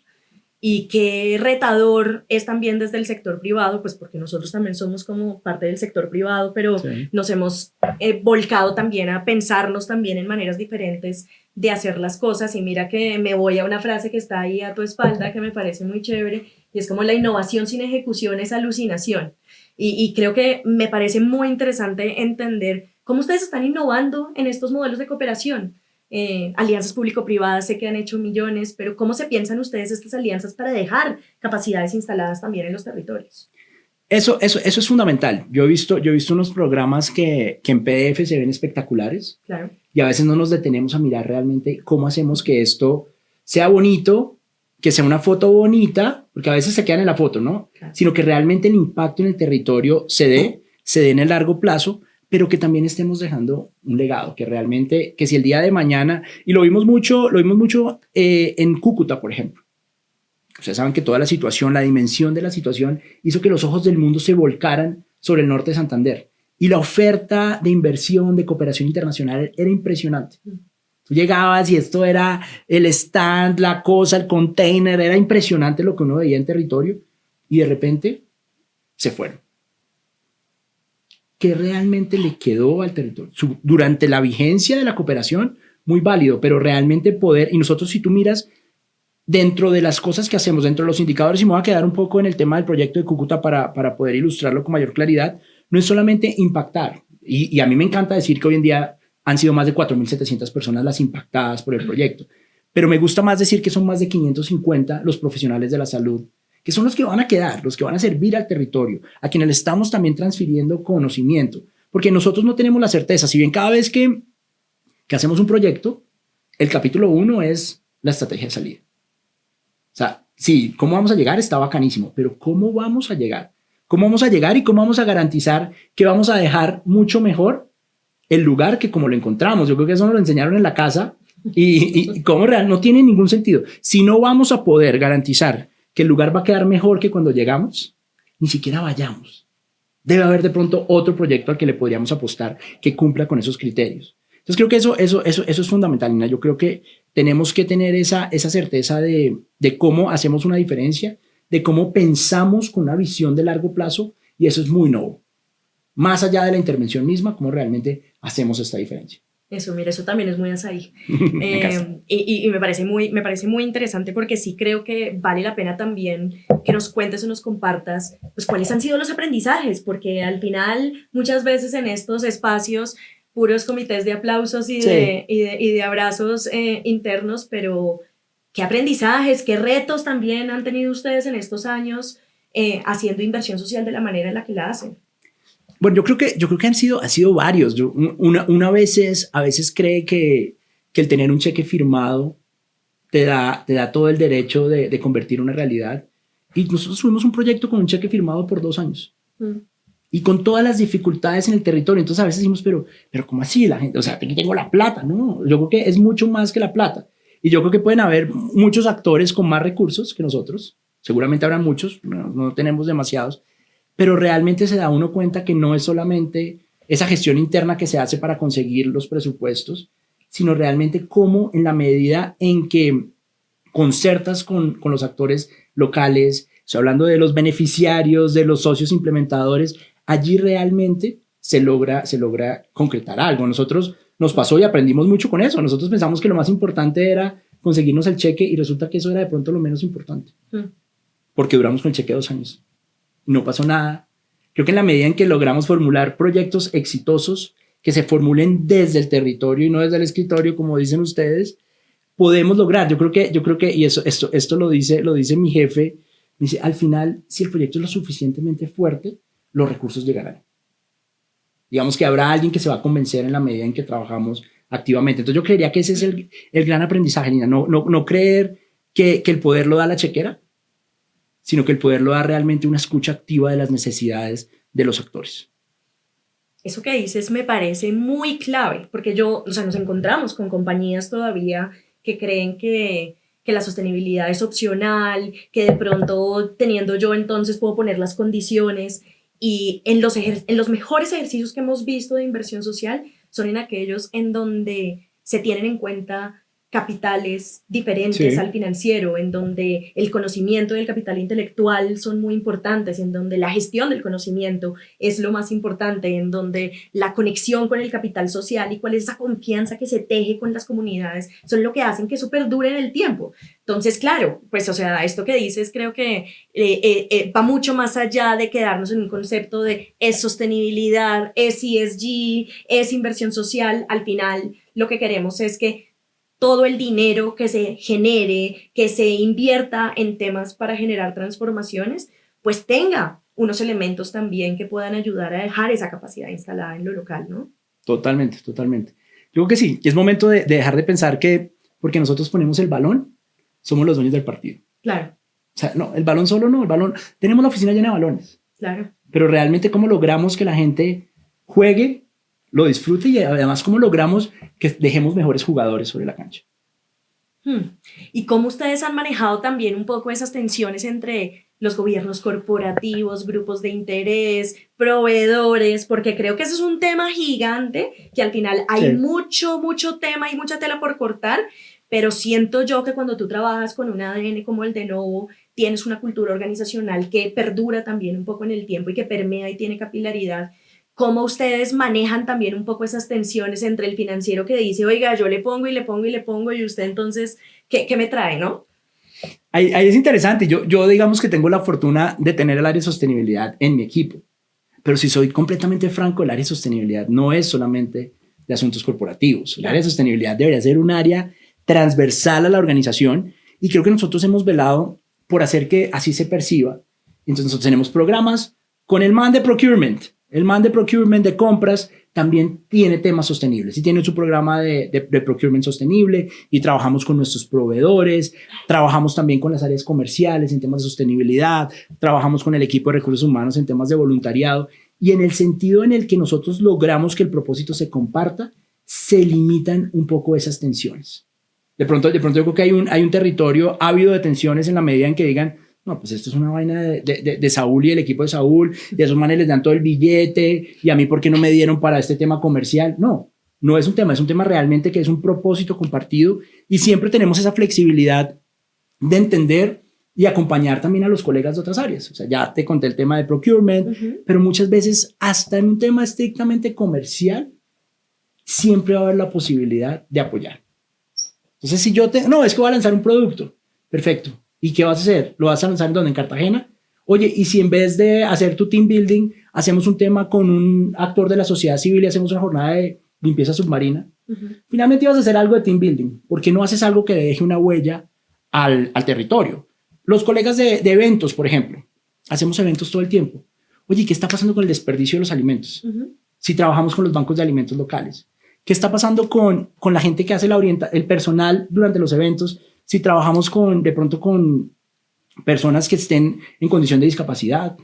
[SPEAKER 1] Y qué retador es también desde el sector privado, pues porque nosotros también somos como parte del sector privado, pero sí, nos hemos volcado también a pensarnos también en maneras diferentes de hacer las cosas. Y mira que me voy a una frase que está ahí a tu espalda que me parece muy chévere, y es como la innovación sin ejecución es alucinación. Y creo que me parece muy interesante entender cómo ustedes están innovando en estos modelos de cooperación. Alianzas público-privadas, sé que han hecho millones, pero ¿cómo se piensan ustedes estas alianzas para dejar capacidades instaladas también en los territorios?
[SPEAKER 2] Eso es fundamental. Yo he visto unos programas que en PDF se ven espectaculares, claro, y a veces no nos detenemos a mirar realmente cómo hacemos que esto sea bonito, que sea una foto bonita, porque a veces se quedan en la foto, ¿no? Claro. Sino que realmente el impacto en el territorio se dé en el largo plazo, pero que también estemos dejando un legado, que realmente, que si el día de mañana, y lo vimos mucho en Cúcuta, por ejemplo. Ustedes saben que toda la situación, la dimensión de la situación hizo que los ojos del mundo se volcaran sobre el norte de Santander. Y la oferta de inversión, de cooperación internacional era impresionante. Tú llegabas y esto era el stand, la cosa, el container, era impresionante lo que uno veía en territorio, y de repente se fueron. ¿Qué realmente le quedó al territorio? Durante la vigencia de la cooperación, muy válido, pero realmente poder, y nosotros, si tú miras, dentro de las cosas que hacemos, dentro de los indicadores, y me voy a quedar un poco en el tema del proyecto de Cúcuta para poder ilustrarlo con mayor claridad, no es solamente impactar, y a mí me encanta decir que hoy en día han sido más de 4.700 personas las impactadas por el proyecto, pero me gusta más decir que son más de 550 los profesionales de la salud, que son los que van a quedar, los que van a servir al territorio, a quienes le estamos también transfiriendo conocimiento, porque nosotros no tenemos la certeza, si bien cada vez que hacemos un proyecto, el capítulo 1 es la estrategia de salida. O sea, sí, ¿cómo vamos a llegar? Está bacanísimo, pero ¿cómo vamos a llegar? ¿Cómo vamos a llegar y cómo vamos a garantizar que vamos a dejar mucho mejor el lugar que como lo encontramos? Yo creo que eso nos lo enseñaron en la casa y cómo real no tiene ningún sentido. Si no vamos a poder garantizar que el lugar va a quedar mejor que cuando llegamos, ni siquiera vayamos. Debe haber de pronto otro proyecto al que le podríamos apostar que cumpla con esos criterios. Entonces creo que eso es fundamental, Nina. Yo creo que tenemos que tener esa certeza de cómo hacemos una diferencia, de cómo pensamos con una visión de largo plazo, y eso es muy nuevo. Más allá de la intervención misma, cómo realmente hacemos esta diferencia.
[SPEAKER 1] Eso, mira, eso también es muy azaí.
[SPEAKER 2] Me encanta.
[SPEAKER 1] Y me parece muy interesante porque sí creo que vale la pena también que nos cuentes o nos compartas pues cuáles han sido los aprendizajes, porque al final muchas veces en estos espacios puros comités de aplausos
[SPEAKER 2] Sí.
[SPEAKER 1] y de abrazos internos, pero qué aprendizajes, qué retos también han tenido ustedes en estos años haciendo inversión social de la manera en la que la hacen.
[SPEAKER 2] Bueno, yo creo que han sido varios. Una a veces cree que el tener un cheque firmado te da todo el derecho de convertir una realidad. Y nosotros tuvimos un proyecto con un cheque firmado por 2 años. Mm. Y con todas las dificultades en el territorio. Entonces a veces decimos, pero ¿cómo así la gente? O sea, aquí tengo la plata. No, yo creo que es mucho más que la plata. Y yo creo que pueden haber muchos actores con más recursos que nosotros. Seguramente habrán muchos, no tenemos demasiados. Pero realmente se da uno cuenta que no es solamente esa gestión interna que se hace para conseguir los presupuestos, sino realmente cómo en la medida en que concertas con los actores locales, estoy hablando de los beneficiarios, de los socios implementadores, allí realmente se logra concretar algo. Nosotros nos pasó y aprendimos mucho con eso. Nosotros pensamos que lo más importante era conseguirnos el cheque y resulta que eso era de pronto lo menos importante. Porque duramos con el cheque 2 años. No pasó nada. Creo que en la medida en que logramos formular proyectos exitosos que se formulen desde el territorio y no desde el escritorio, como dicen ustedes, podemos lograr. Yo creo que y esto lo dice mi jefe, me dice, al final, si el proyecto es lo suficientemente fuerte, los recursos llegarán. Digamos que habrá alguien que se va a convencer en la medida en que trabajamos activamente. Entonces yo creería que ese es el gran aprendizaje, Nina. No creer que el poder lo da la chequera, sino que el poder lo da realmente una escucha activa de las necesidades de los actores.
[SPEAKER 1] Eso que dices me parece muy clave, porque nos encontramos con compañías todavía que creen que la sostenibilidad es opcional, que de pronto teniendo yo entonces puedo poner las condiciones, y en los mejores ejercicios que hemos visto de inversión social son en aquellos en donde se tienen en cuenta capitales diferentes al financiero, en donde el conocimiento y el capital intelectual son muy importantes, en donde la gestión del conocimiento es lo más importante, en donde la conexión con el capital social y cuál es esa confianza que se teje con las comunidades son lo que hacen que eso perdure en el tiempo. Entonces, claro, pues o sea, esto que dices creo que va mucho más allá de quedarnos en un concepto de es sostenibilidad, es ESG, es inversión social. Al final, lo que queremos es que todo el dinero que se genere, que se invierta en temas para generar transformaciones, pues tenga unos elementos también que puedan ayudar a dejar esa capacidad instalada en lo local, ¿no?
[SPEAKER 2] Totalmente, totalmente. Yo creo que sí, es momento de dejar de pensar que porque nosotros ponemos el balón, somos los dueños del partido.
[SPEAKER 1] Claro.
[SPEAKER 2] O sea, no, el balón solo no, el balón, tenemos la oficina llena de balones.
[SPEAKER 1] Claro.
[SPEAKER 2] Pero realmente cómo logramos que la gente juegue, lo disfrute y además cómo logramos que dejemos mejores jugadores sobre la cancha.
[SPEAKER 1] ¿Y cómo ustedes han manejado también un poco esas tensiones entre los gobiernos corporativos, grupos de interés, proveedores? Porque creo que ese es un tema gigante, que al final hay mucho tema y mucha tela por cortar, pero siento yo que cuando tú trabajas con un ADN como el de Novo, tienes una cultura organizacional que perdura también un poco en el tiempo y que permea y tiene capilaridad. ¿Cómo ustedes manejan también un poco esas tensiones entre el financiero que dice, oiga, yo le pongo y le pongo y le pongo, y usted entonces, ¿qué me trae, no?
[SPEAKER 2] Ahí es interesante. Yo digamos que tengo la fortuna de tener el área de sostenibilidad en mi equipo. Pero si soy completamente franco, el área de sostenibilidad no es solamente de asuntos corporativos. El área de sostenibilidad debería ser un área transversal a la organización, y creo que nosotros hemos velado por hacer que así se perciba. Entonces nosotros tenemos programas con el man de procurement. El man de procurement de compras también tiene temas sostenibles y tiene su programa de procurement sostenible, y trabajamos con nuestros proveedores, trabajamos también con las áreas comerciales en temas de sostenibilidad, trabajamos con el equipo de recursos humanos en temas de voluntariado, y en el sentido en el que nosotros logramos que el propósito se comparta, se limitan un poco esas tensiones. De pronto yo creo que hay un territorio ávido de tensiones en la medida en que digan, no, pues esto es una vaina de Saúl y el equipo de Saúl, y a esos manes les dan todo el billete, y a mí ¿por qué no me dieron para este tema comercial? No es un tema realmente que es un propósito compartido, y siempre tenemos esa flexibilidad de entender y acompañar también a los colegas de otras áreas. O sea, ya te conté el tema de procurement, pero muchas veces hasta en un tema estrictamente comercial siempre va a haber la posibilidad de apoyar. Entonces, si yo no, es que voy a lanzar un producto, perfecto. ¿Y qué vas a hacer? ¿Lo vas a lanzar en dónde? ¿En Cartagena? Oye, ¿y si en vez de hacer tu team building, hacemos un tema con un actor de la sociedad civil y hacemos una jornada de limpieza submarina? Finalmente ibas a hacer algo de team building. ¿Por qué no haces algo que deje una huella al territorio? Los colegas de eventos, por ejemplo, hacemos eventos todo el tiempo. Oye, ¿qué está pasando con el desperdicio de los alimentos? Si trabajamos con los bancos de alimentos locales. ¿Qué está pasando con la gente que hace el personal durante los eventos? Si trabajamos de pronto con personas que estén en condición de discapacidad,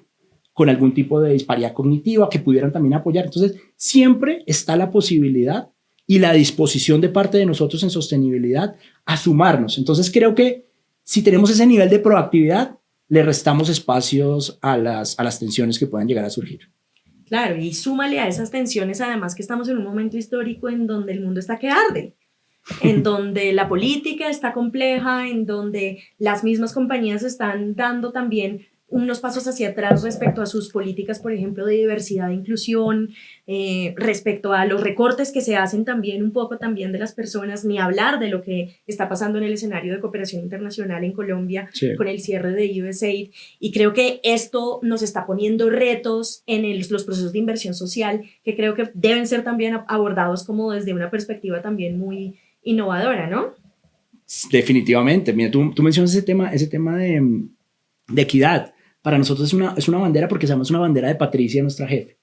[SPEAKER 2] con algún tipo de disparidad cognitiva que pudieran también apoyar. Entonces, siempre está la posibilidad y la disposición de parte de nosotros en sostenibilidad a sumarnos. Entonces, creo que si tenemos ese nivel de proactividad, le restamos espacios a las tensiones que puedan llegar a surgir.
[SPEAKER 1] Claro, y súmale a esas tensiones, además que estamos en un momento histórico en donde el mundo está que arde, en donde la política está compleja, en donde las mismas compañías están dando también unos pasos hacia atrás respecto a sus políticas, por ejemplo, de diversidad e inclusión, respecto a los recortes que se hacen también un poco también de las personas, ni hablar de lo que está pasando en el escenario de cooperación internacional en Colombia, sí, con el cierre de USAID. Y creo que esto nos está poniendo retos en los procesos de inversión social que creo que deben ser también abordados como desde una perspectiva también muy innovadora, ¿no?
[SPEAKER 2] Definitivamente. Mira, tú mencionas ese tema de equidad. Para nosotros es una bandera porque sabemos una bandera de Patricia, nuestra jefe.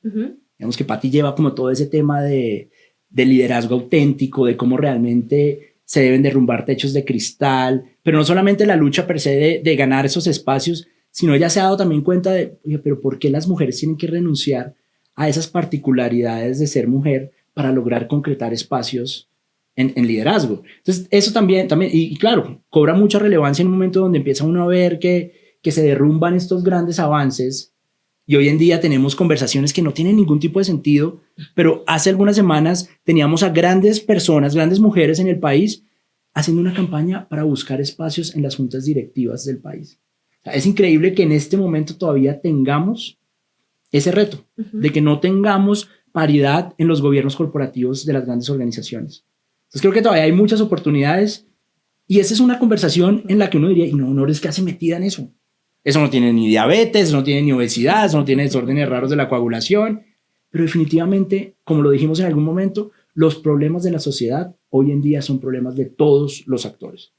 [SPEAKER 2] Digamos que Pati lleva como todo ese tema de liderazgo auténtico, de cómo realmente se deben derrumbar techos de cristal, pero no solamente la lucha per se de ganar esos espacios, sino ella se ha dado también cuenta de, oye, pero ¿por qué las mujeres tienen que renunciar a esas particularidades de ser mujer para lograr concretar espacios en liderazgo? Entonces, eso también y claro, cobra mucha relevancia en un momento donde empieza uno a ver que se derrumban estos grandes avances y hoy en día tenemos conversaciones que no tienen ningún tipo de sentido, pero hace algunas semanas teníamos a grandes personas, grandes mujeres en el país haciendo una campaña para buscar espacios en las juntas directivas del país. O sea, es increíble que en este momento todavía tengamos ese reto de que no tengamos paridad en los gobiernos corporativos de las grandes organizaciones. Entonces creo que todavía hay muchas oportunidades y esa es una conversación en la que uno diría, y no eres que hace metida en eso. Eso no tiene ni diabetes, eso no tiene ni obesidad, eso no tiene desórdenes raros de la coagulación, pero definitivamente, como lo dijimos en algún momento, los problemas de la sociedad hoy en día son problemas de todos los actores.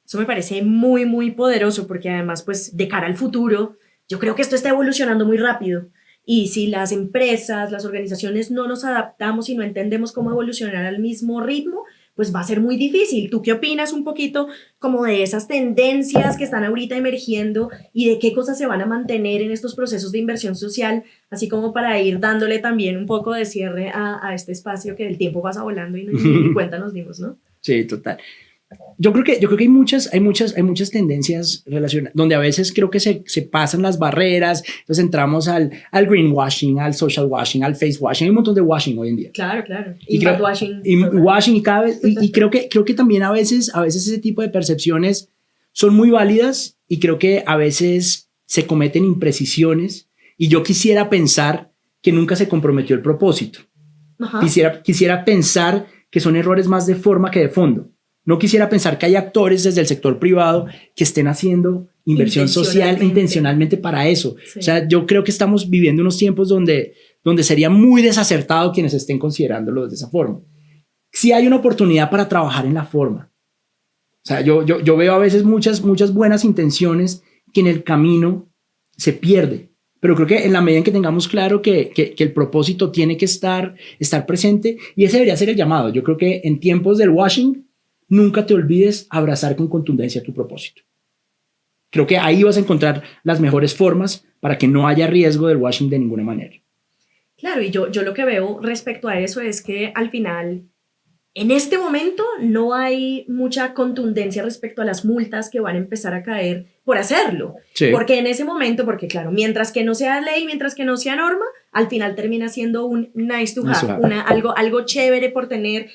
[SPEAKER 1] Eso me parece muy, muy poderoso porque además, pues, de cara al futuro, yo creo que esto está evolucionando muy rápido. Y si las empresas, las organizaciones no nos adaptamos y no entendemos cómo evolucionar al mismo ritmo, pues va a ser muy difícil. ¿Tú qué opinas un poquito como de esas tendencias que están ahorita emergiendo y de qué cosas se van a mantener en estos procesos de inversión social, así como para ir dándole también un poco de cierre a este espacio que el tiempo pasa volando y ni cuenta nos dimos, ¿no?
[SPEAKER 2] Sí, total. Yo creo que hay muchas tendencias relacionadas, donde a veces creo que se pasan las barreras, entonces entramos al greenwashing, al social washing, al face washing, hay un montón de washing hoy en día.
[SPEAKER 1] Claro.
[SPEAKER 2] Y washing y cada vez, y creo que también a veces ese tipo de percepciones son muy válidas y creo que a veces se cometen imprecisiones y yo quisiera pensar que nunca se comprometió el propósito. Quisiera pensar que son errores más de forma que de fondo. No quisiera pensar que hay actores desde el sector privado que estén haciendo inversión social intencionalmente para eso. Sí. O sea, yo creo que estamos viviendo unos tiempos donde sería muy desacertado quienes estén considerándolo de esa forma. Sí hay una oportunidad para trabajar en la forma. O sea, yo veo a veces muchas buenas intenciones que en el camino se pierde. Pero creo que en la medida en que tengamos claro que el propósito tiene que estar presente, y ese debería ser el llamado. Yo creo que en tiempos del washing, nunca te olvides abrazar con contundencia tu propósito. Creo que ahí vas a encontrar las mejores formas para que no haya riesgo del washing de ninguna manera.
[SPEAKER 1] Claro, y yo lo que veo respecto a eso es que al final, en este momento, no hay mucha contundencia respecto a las multas que van a empezar a caer por hacerlo.
[SPEAKER 2] Sí.
[SPEAKER 1] Porque en ese momento, porque claro, mientras que no sea ley, mientras que no sea norma, al final termina siendo un nice to have, algo chévere por tener,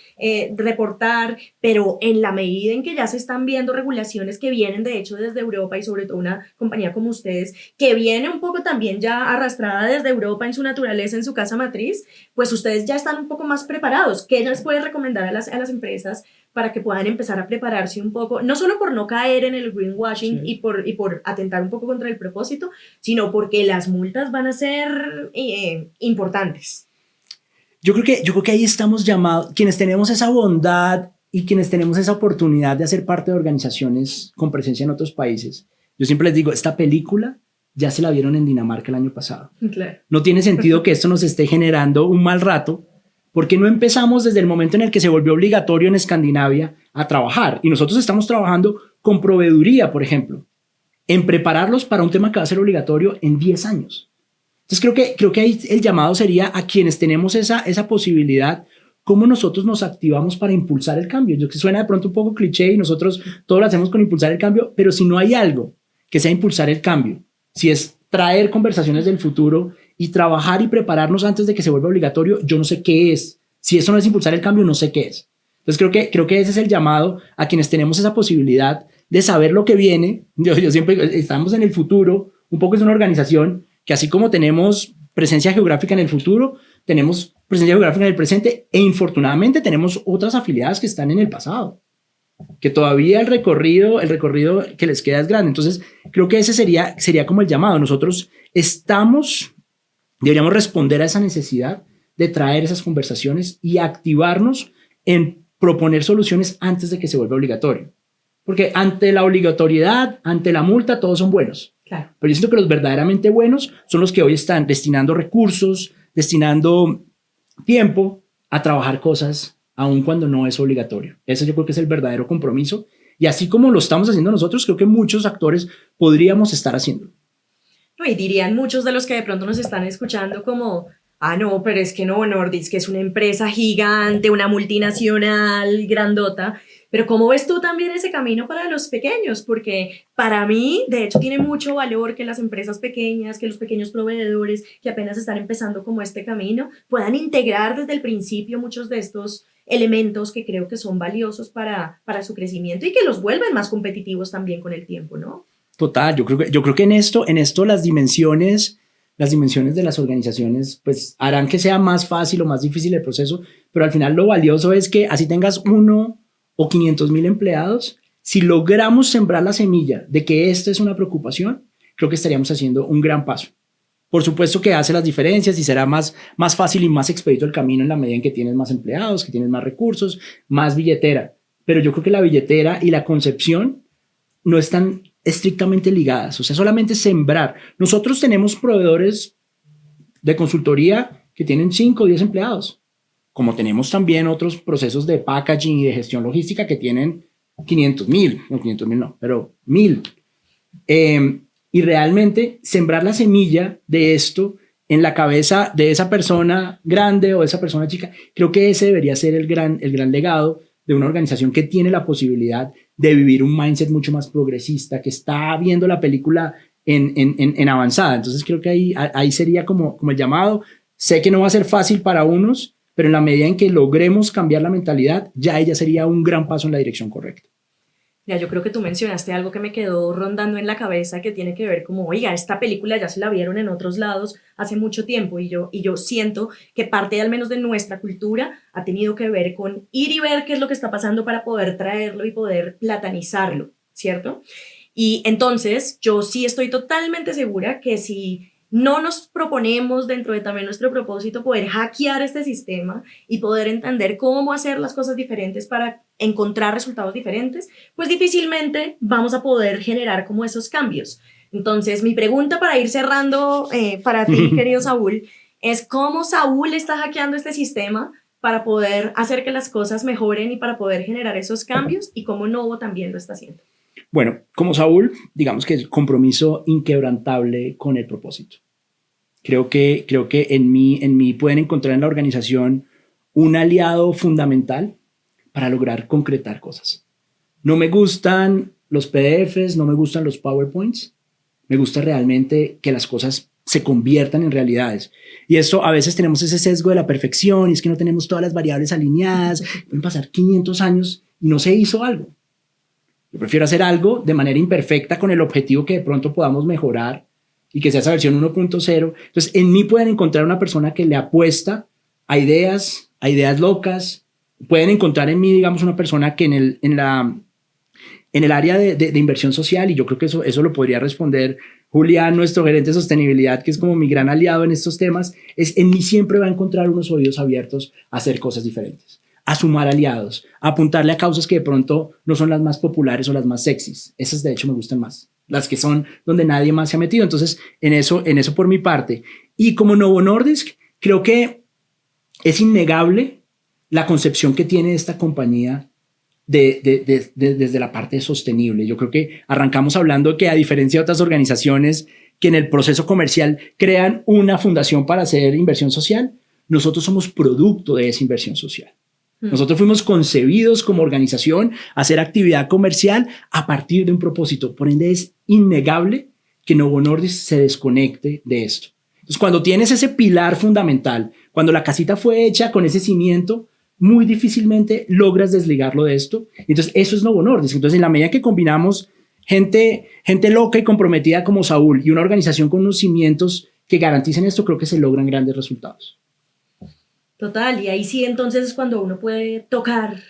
[SPEAKER 1] reportar, pero en la medida en que ya se están viendo regulaciones que vienen de hecho desde Europa y sobre todo una compañía como ustedes, que viene un poco también ya arrastrada desde Europa en su naturaleza, en su casa matriz, pues ustedes ya están un poco más preparados. ¿Qué les puede recomendar a las empresas para que puedan empezar a prepararse un poco, no solo por no caer en el greenwashing y por atentar un poco contra el propósito, sino porque las multas van a ser importantes?
[SPEAKER 2] Yo creo que ahí estamos llamados, quienes tenemos esa bondad y quienes tenemos esa oportunidad de hacer parte de organizaciones con presencia en otros países. Yo siempre les digo, esta película ya se la vieron en Dinamarca el año pasado.
[SPEAKER 1] Claro.
[SPEAKER 2] No tiene sentido que esto nos esté generando un mal rato, porque no empezamos desde el momento en el que se volvió obligatorio en Escandinavia a trabajar. Y nosotros estamos trabajando con proveeduría, por ejemplo, en prepararlos para un tema que va a ser obligatorio en 10 años. Entonces creo que ahí el llamado sería a quienes tenemos esa posibilidad, cómo nosotros nos activamos para impulsar el cambio. Yo que suena de pronto un poco cliché y nosotros todo lo hacemos con impulsar el cambio, pero si no hay algo que sea impulsar el cambio, si es traer conversaciones del futuro y trabajar y prepararnos antes de que se vuelva obligatorio, yo no sé qué es. Si eso no es impulsar el cambio, no sé qué es. Entonces creo que ese es el llamado a quienes tenemos esa posibilidad de saber lo que viene. Yo siempre estamos en el futuro, un poco es una organización que así como tenemos presencia geográfica en el futuro, tenemos presencia geográfica en el presente e infortunadamente tenemos otras afiliadas que están en el pasado, que todavía el recorrido que les queda es grande. Entonces creo que ese sería como el llamado. Nosotros deberíamos responder a esa necesidad de traer esas conversaciones y activarnos en proponer soluciones antes de que se vuelva obligatorio. Porque ante la obligatoriedad, ante la multa, todos son buenos.
[SPEAKER 1] Claro.
[SPEAKER 2] Pero yo siento que los verdaderamente buenos son los que hoy están destinando recursos, destinando tiempo a trabajar cosas aun cuando no es obligatorio. Eso yo creo que es el verdadero compromiso. Y así como lo estamos haciendo nosotros, creo que muchos actores podríamos estar haciendo.
[SPEAKER 1] No, y dirían muchos de los que de pronto nos están escuchando como, no, pero es que Novo Nordisk es una empresa gigante, una multinacional grandota. Pero ¿cómo ves tú también ese camino para los pequeños? Porque para mí, de hecho, tiene mucho valor que las empresas pequeñas, que los pequeños proveedores que apenas están empezando como este camino, puedan integrar desde el principio muchos de estos elementos que creo que son valiosos para su crecimiento y que los vuelven más competitivos también con el tiempo, ¿no?
[SPEAKER 2] Total, yo creo que en esto las dimensiones de las organizaciones pues harán que sea más fácil o más difícil el proceso, pero al final lo valioso es que así tengas 1 o 500,000 empleados, si logramos sembrar la semilla de que esta es una preocupación, creo que estaríamos haciendo un gran paso. Por supuesto que hace las diferencias y será más fácil y más expedito el camino en la medida en que tienes más empleados, que tienes más recursos, más billetera. Pero yo creo que la billetera y la concepción no están estrictamente ligadas, o sea, solamente sembrar. Nosotros tenemos proveedores de consultoría que tienen 5 o 10 empleados, como tenemos también otros procesos de packaging y de gestión logística que tienen 500,000, no 500,000 no, pero 1,000. Y realmente sembrar la semilla de esto en la cabeza de esa persona grande o de esa persona chica, creo que ese debería ser el gran legado de una organización que tiene la posibilidad de vivir un mindset mucho más progresista, que está viendo la película en avanzada. Entonces creo que ahí sería como el llamado. Sé que no va a ser fácil para unos, pero en la medida en que logremos cambiar la mentalidad, ya ella sería un gran paso en la dirección correcta.
[SPEAKER 1] Ya, yo creo que tú mencionaste algo que me quedó rondando en la cabeza que tiene que ver como, oiga, esta película ya se la vieron en otros lados hace mucho tiempo y yo siento que parte al menos de nuestra cultura ha tenido que ver con ir y ver qué es lo que está pasando para poder traerlo y poder platanizarlo, ¿cierto? Y entonces yo sí estoy totalmente segura que si no nos proponemos dentro de también nuestro propósito poder hackear este sistema y poder entender cómo hacer las cosas diferentes para encontrar resultados diferentes, pues difícilmente vamos a poder generar como esos cambios. Entonces, mi pregunta para ir cerrando para ti, querido Saúl, es cómo Saúl está hackeando este sistema para poder hacer que las cosas mejoren y para poder generar esos cambios y cómo Novo también lo está haciendo.
[SPEAKER 2] Bueno, como Saúl, digamos que es compromiso inquebrantable con el propósito. Creo que en mí pueden encontrar en la organización un aliado fundamental para lograr concretar cosas. No me gustan los PDFs, no me gustan los PowerPoints. Me gusta realmente que las cosas se conviertan en realidades. Y esto a veces tenemos ese sesgo de la perfección y es que no tenemos todas las variables alineadas. Pueden pasar 500 años y no se hizo algo. Yo prefiero hacer algo de manera imperfecta con el objetivo que de pronto podamos mejorar y que sea esa versión 1.0. Entonces, en mí pueden encontrar una persona que le apuesta a ideas locas. Pueden encontrar en mí, digamos, una persona que en el área de inversión social, y yo creo que eso lo podría responder Julián, nuestro gerente de sostenibilidad, que es como mi gran aliado en estos temas, en mí siempre va a encontrar unos oídos abiertos a hacer cosas diferentes, a sumar aliados, a apuntarle a causas que de pronto no son las más populares o las más sexys. Esas de hecho me gustan más, las que son donde nadie más se ha metido. Entonces, en eso por mi parte. Y como Novo Nordisk, creo que es innegable la concepción que tiene esta compañía desde la parte sostenible. Yo creo que arrancamos hablando que a diferencia de otras organizaciones que en el proceso comercial crean una fundación para hacer inversión social, nosotros somos producto de esa inversión social. Nosotros fuimos concebidos como organización a hacer actividad comercial a partir de un propósito. Por ende, es innegable que Novo Nordisk se desconecte de esto. Entonces, cuando tienes ese pilar fundamental, cuando la casita fue hecha con ese cimiento, muy difícilmente logras desligarlo de esto. Entonces, eso es Novo Nordisk. Entonces, en la medida que combinamos gente loca y comprometida como Saúl y una organización con unos cimientos que garanticen esto, creo que se logran grandes resultados.
[SPEAKER 1] Total, y ahí sí entonces es cuando uno puede tocar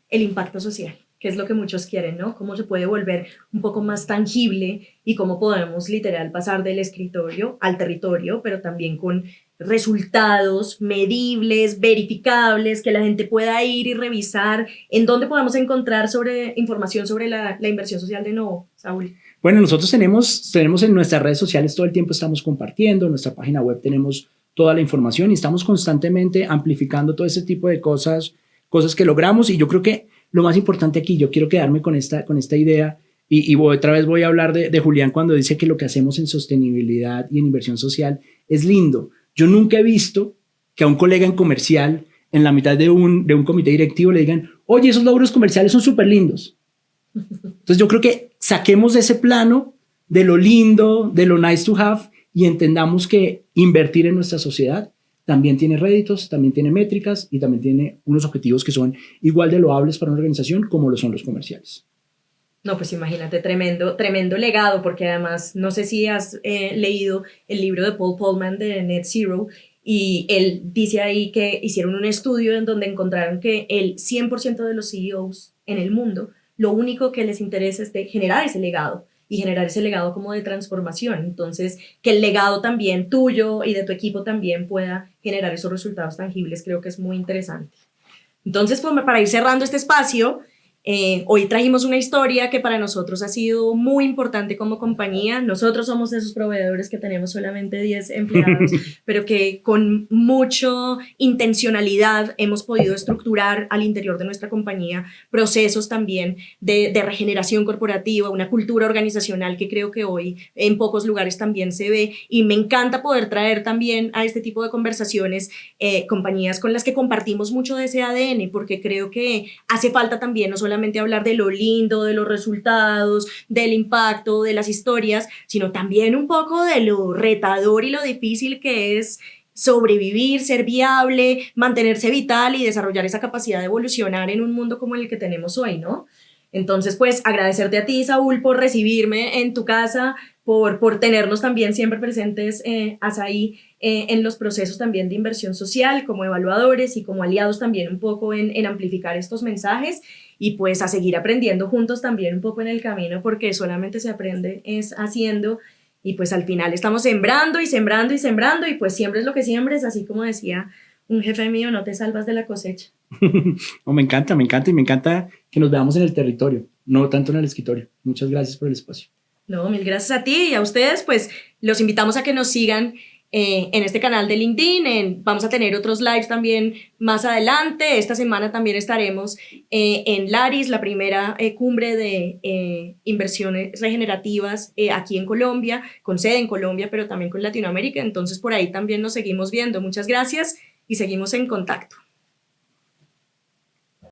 [SPEAKER 1] el impacto social, que es lo que muchos quieren, ¿no? Cómo se puede volver un poco más tangible y cómo podemos literal pasar del escritorio al territorio, pero también con resultados medibles, verificables, que la gente pueda ir y revisar. ¿En dónde podemos encontrar información sobre la inversión social de Novo, Saúl?
[SPEAKER 2] Bueno, nosotros tenemos en nuestras redes sociales todo el tiempo estamos compartiendo, en nuestra página web tenemos toda la información y estamos constantemente amplificando todo ese tipo de cosas que logramos. Y yo creo que lo más importante aquí, yo quiero quedarme con esta idea y otra vez voy a hablar de Julián cuando dice que lo que hacemos en sostenibilidad y en inversión social es lindo. Yo nunca he visto que a un colega en comercial en la mitad de un comité directivo le digan, oye, esos logros comerciales son súper lindos. Entonces yo creo que saquemos de ese plano de lo lindo, de lo nice to have y entendamos que invertir en nuestra sociedad también tiene réditos, también tiene métricas y también tiene unos objetivos que son igual de loables para una organización como lo son los comerciales.
[SPEAKER 1] No, pues imagínate, tremendo legado, porque además, no sé si has leído el libro de Paul Polman de Net Zero, y él dice ahí que hicieron un estudio en donde encontraron que el 100% de los CEOs en el mundo, lo único que les interesa es de generar ese legado, y generar ese legado como de transformación. Entonces, que el legado también tuyo y de tu equipo también pueda generar esos resultados tangibles, creo que es muy interesante. Entonces, pues, para ir cerrando este espacio, hoy trajimos una historia que para nosotros ha sido muy importante como compañía. Nosotros somos de esos proveedores que tenemos solamente 10 empleados, pero que con mucha intencionalidad hemos podido estructurar al interior de nuestra compañía procesos también de regeneración corporativa, una cultura organizacional que creo que hoy en pocos lugares también se ve, y me encanta poder traer también a este tipo de conversaciones compañías con las que compartimos mucho de ese ADN, porque creo que hace falta también no solamente hablar de lo lindo, de los resultados, del impacto, de las historias, sino también un poco de lo retador y lo difícil que es sobrevivir, ser viable, mantenerse vital y desarrollar esa capacidad de evolucionar en un mundo como el que tenemos hoy, ¿no? Entonces, pues agradecerte a ti, Saúl, por recibirme en tu casa, por tenernos también siempre presentes ahí en los procesos también de inversión social, como evaluadores y como aliados también un poco en amplificar estos mensajes, y pues a seguir aprendiendo juntos también un poco en el camino, porque solamente se aprende es haciendo, y pues al final estamos sembrando y sembrando y sembrando, y pues siembres lo que siembres, así como decía un jefe mío, no te salvas de la cosecha.
[SPEAKER 2] Oh, me encanta y me encanta que nos veamos en el territorio, no tanto en el escritorio. Muchas gracias por el espacio.
[SPEAKER 1] No, mil gracias a ti y a ustedes, pues los invitamos a que nos sigan en este canal de LinkedIn. Vamos a tener otros lives también más adelante. Esta semana también estaremos en Laris, la primera cumbre de inversiones regenerativas aquí en Colombia, con sede en Colombia, pero también con Latinoamérica. Entonces por ahí también nos seguimos viendo. Muchas gracias y seguimos en contacto.